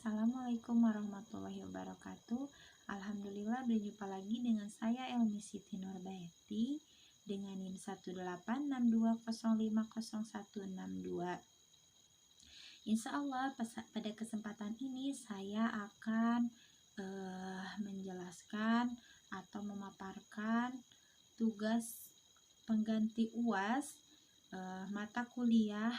Assalamualaikum warahmatullahi wabarakatuh. Alhamdulillah berjumpa lagi dengan saya Elmi Siti Nurbayati dengan NIM 18620505162. Insya Allah pada kesempatan ini saya akan menjelaskan atau memaparkan tugas pengganti UAS mata kuliah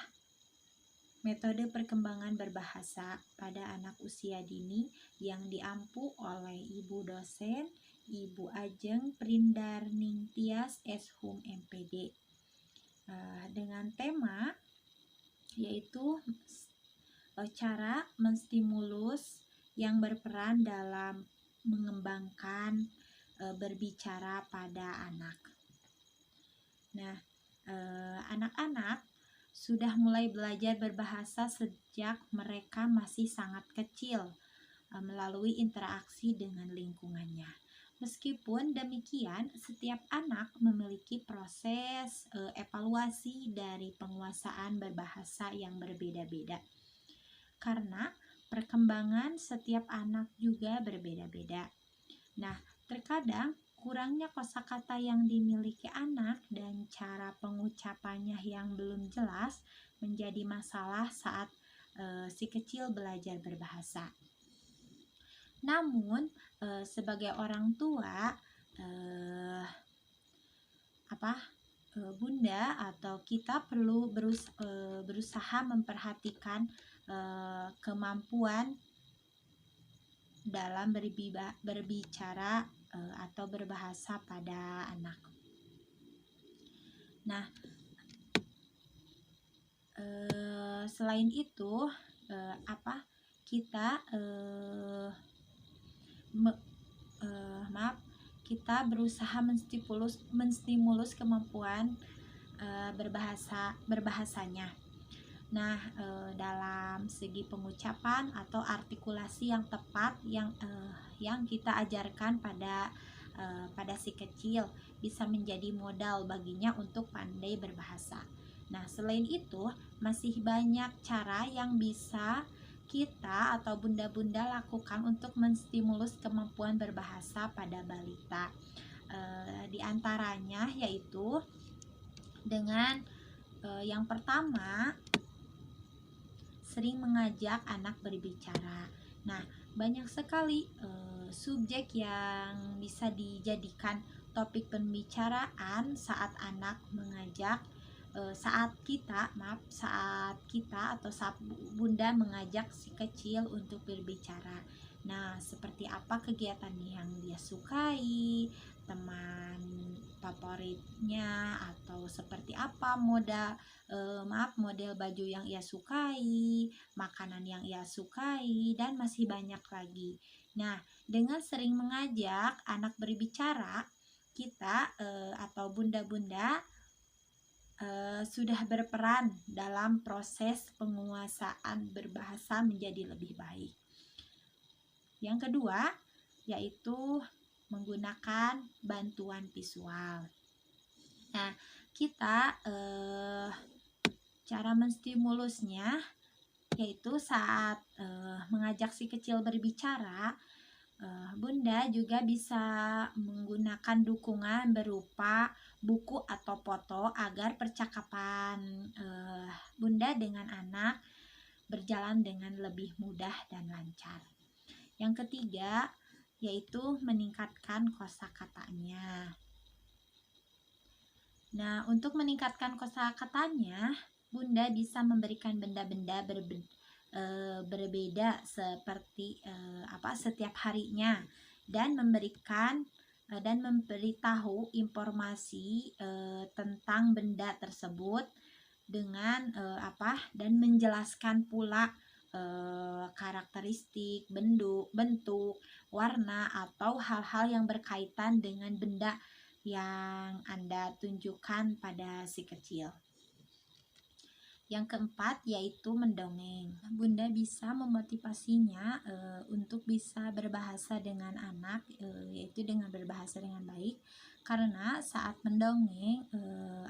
metode perkembangan berbahasa pada anak usia dini yang diampu oleh Ibu dosen Ibu Ajeng Prindarning Tias Eshum MPD dengan tema yaitu cara menstimulus yang berperan dalam mengembangkan berbicara pada anak. Nah, anak-anak sudah mulai belajar berbahasa sejak mereka masih sangat kecil melalui interaksi dengan lingkungannya. Meskipun demikian, setiap anak memiliki proses evaluasi dari penguasaan berbahasa yang berbeda-beda. Karena perkembangan setiap anak juga berbeda-beda. Nah, terkadang kurangnya kosakata yang dimiliki anak dan cara pengucapannya yang belum jelas menjadi masalah saat si kecil belajar berbahasa. Namun sebagai orang tua, bunda atau kita perlu berusaha memperhatikan kemampuan dalam berbicara atau berbahasa pada anak. Nah, selain itu, kita berusaha menstimulus kemampuan berbahasanya. Nah, dalam segi pengucapan atau artikulasi yang tepat yang kita ajarkan pada si kecil bisa menjadi modal baginya untuk pandai berbahasa. Nah, selain itu masih banyak cara yang bisa kita atau bunda-bunda lakukan untuk menstimulus kemampuan berbahasa pada balita. Di antaranya yaitu dengan yang pertama, sering mengajak anak berbicara. Nah, banyak sekali subjek yang bisa dijadikan topik pembicaraan saat anak mengajak, saat kita atau saat bunda mengajak si kecil untuk berbicara. Nah, seperti apa kegiatan yang dia sukai, teman favoritnya, atau seperti apa model baju yang ia sukai, makanan yang ia sukai, dan masih banyak lagi. Nah, dengan sering mengajak anak berbicara, kita atau bunda-bunda sudah berperan dalam proses penguasaan berbahasa menjadi lebih baik. Yang kedua, yaitu menggunakan bantuan visual. Nah, kita cara menstimulusnya yaitu saat mengajak si kecil berbicara, bunda juga bisa menggunakan dukungan berupa buku atau foto agar percakapan bunda dengan anak berjalan dengan lebih mudah dan lancar. Yang ketiga, yaitu meningkatkan kosakatanya. Nah, untuk meningkatkan kosakatanya, bunda bisa memberikan benda-benda berbeda seperti setiap harinya dan memberitahu informasi tentang benda tersebut dengan dan menjelaskan pula karakteristik, bentuk, warna, atau hal-hal yang berkaitan dengan benda yang Anda tunjukkan pada si kecil. Yang keempat yaitu mendongeng. Bunda bisa memotivasinya untuk bisa berbahasa dengan anak, yaitu dengan berbahasa dengan baik. Karena saat mendongeng,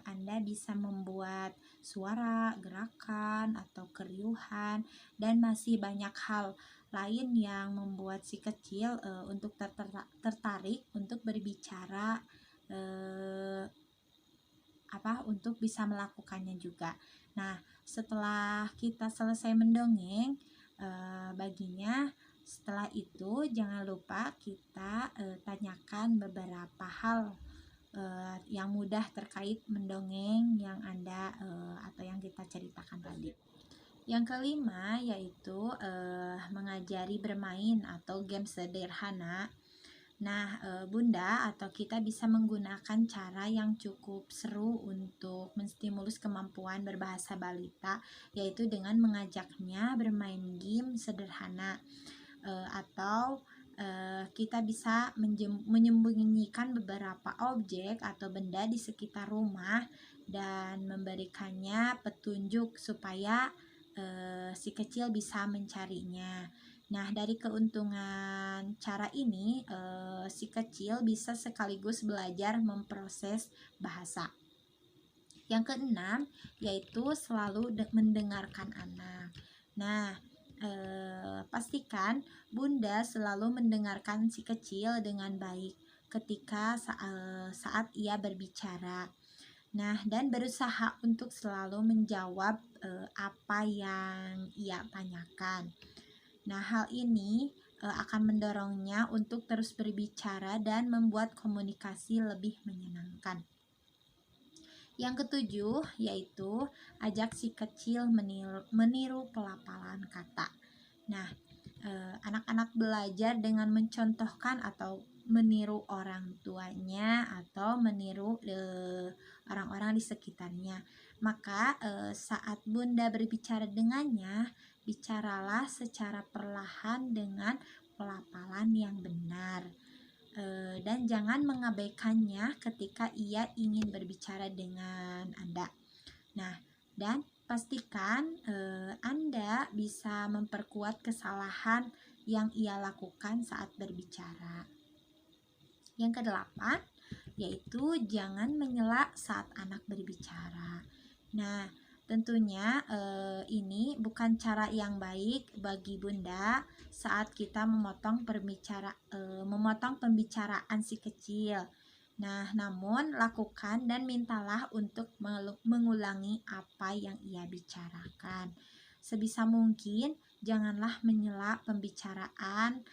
Anda bisa membuat suara, gerakan, atau keriuhan, dan masih banyak hal lain yang membuat si kecil untuk tertarik untuk berbicara, untuk bisa melakukannya juga. Nah, setelah kita selesai mendongeng, baginya setelah itu jangan lupa kita tanyakan beberapa hal yang mudah terkait mendongeng yang Anda atau yang kita ceritakan tadi. Yang kelima yaitu mengajari bermain atau game sederhana. Nah, Bunda atau kita bisa menggunakan cara yang cukup seru untuk menstimulus kemampuan berbahasa balita, yaitu dengan mengajaknya bermain game sederhana, atau kita bisa menyembunyikan beberapa objek atau benda di sekitar rumah dan memberikannya petunjuk supaya si kecil bisa mencarinya. Nah, dari keuntungan cara ini, si kecil bisa sekaligus belajar memproses bahasa. Yang keenam, yaitu selalu mendengarkan anak. Nah, pastikan Bunda selalu mendengarkan si kecil dengan baik ketika saat ia berbicara. Nah, dan berusaha untuk selalu menjawab apa yang ia tanyakan. Nah, hal ini akan mendorongnya untuk terus berbicara dan membuat komunikasi lebih menyenangkan. Yang ketujuh yaitu ajak si kecil meniru pelafalan kata. Nah, anak-anak belajar dengan mencontohkan atau meniru orang tuanya atau meniru orang-orang di sekitarnya. Maka saat Bunda berbicara dengannya, bicaralah secara perlahan dengan pelafalan yang benar. Dan jangan mengabaikannya ketika ia ingin berbicara dengan Anda. Nah, dan pastikan Anda bisa memperkuat kesalahan yang ia lakukan saat berbicara. Yang kedelapan, yaitu jangan menyela saat anak berbicara. Nah, tentunya ini bukan cara yang baik bagi Bunda saat kita memotong pembicaraan si kecil. Nah, namun lakukan dan mintalah untuk mengulangi apa yang ia bicarakan. Sebisa mungkin janganlah menyela pembicaraan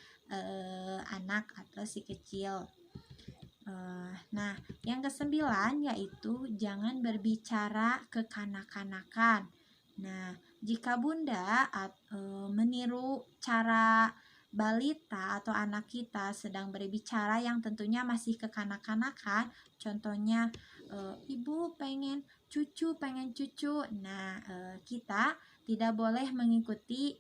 anak atau si kecil. Nah, yang kesembilan yaitu jangan berbicara kekanak-kanakan. Nah, jika Bunda meniru cara balita atau anak kita sedang berbicara yang tentunya masih kekanak-kanakan, contohnya ibu pengen cucu. Nah, kita tidak boleh mengikuti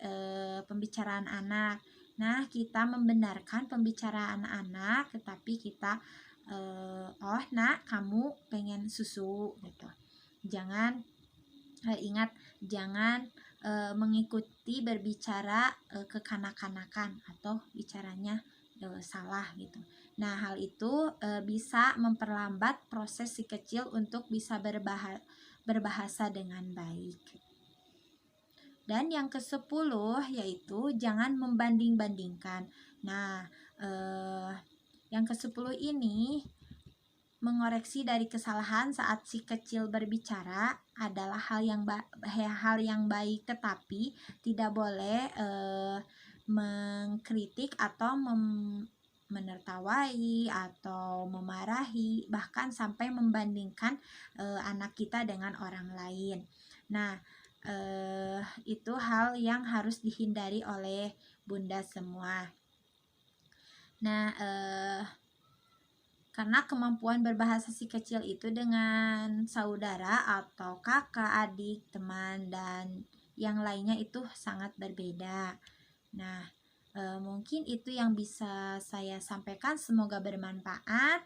pembicaraan anak. Nah, kita membenarkan pembicaraan anak, tetapi kita oh nak, kamu pengen susu gitu. Jangan ingat, jangan mengikuti berbicara kekanak-kanakan atau bicaranya salah gitu. Nah, hal itu bisa memperlambat proses si kecil untuk bisa berbahasa dengan baik. Dan yang ke-10 yaitu jangan membanding-bandingkan. Nah, yang ke-10 ini mengoreksi dari kesalahan saat si kecil berbicara adalah hal yang baik, tetapi tidak boleh mengkritik atau menertawai atau memarahi, bahkan sampai membandingkan anak kita dengan orang lain. Nah, itu hal yang harus dihindari oleh Bunda semua. Nah, karena kemampuan berbahasa si kecil itu dengan saudara atau kakak, adik, teman, dan yang lainnya itu sangat berbeda. Nah, mungkin itu yang bisa saya sampaikan. Semoga bermanfaat.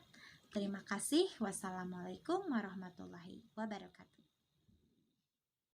Terima kasih. Wassalamualaikum warahmatullahi wabarakatuh.